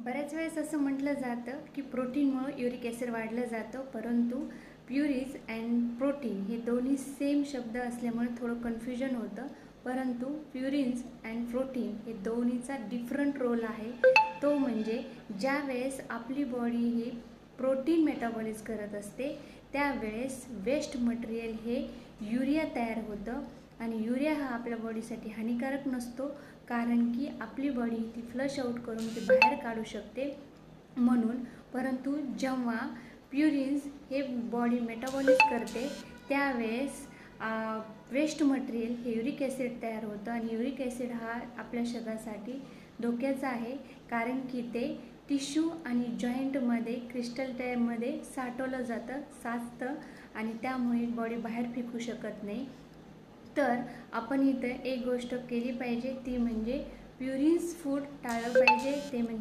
बऱ्याच वेळेस असं म्हटलं जातं की प्रोटीनमुळे युरिक ॲसिड वाढलं जातं, परंतु प्युरीज अँड प्रोटीन हे दोन्ही सेम शब्द असल्यामुळे थोडं कन्फ्युजन होतं. परंतु प्युरिन्स अँड प्रोटीन हे दोन्हीचा डिफरंट रोल आहे. तो म्हणजे ज्या वेळेस आपली बॉडी ही प्रोटीन मेटाबॉलिझ करत असते त्यावेळेस वेस्ट मटेरियल हे युरिया तयार होतं आणि युरिया हा आपल्या बॉडीसाठी हानिकारक नसतो, कारण की आपली बॉडी ती फ्लश आउट करून ते बाहेर काढू शकते म्हणून. परंतु जेव्हा प्युरिन्स हे बॉडी मेटाबॉलिझ करते त्यावेळेस वेस्ट मटेरियल हे युरिक ॲसिड तयार होतं आणि युरिक ॲसिड हा आपल्या शरीरासाठी धोक्याचा आहे, कारण की ते टिश्यू आणि जॉईंटमध्ये क्रिस्टल टाईपमध्ये साचतं आणि त्यामुळे बॉडी बाहेर फेकू शकत नाही. तर आपण इथं एक गोष्ट केली पाहिजे, ती म्हणजे प्युरिन्स फूड टाळलं पाहिजे, ते म्हणजे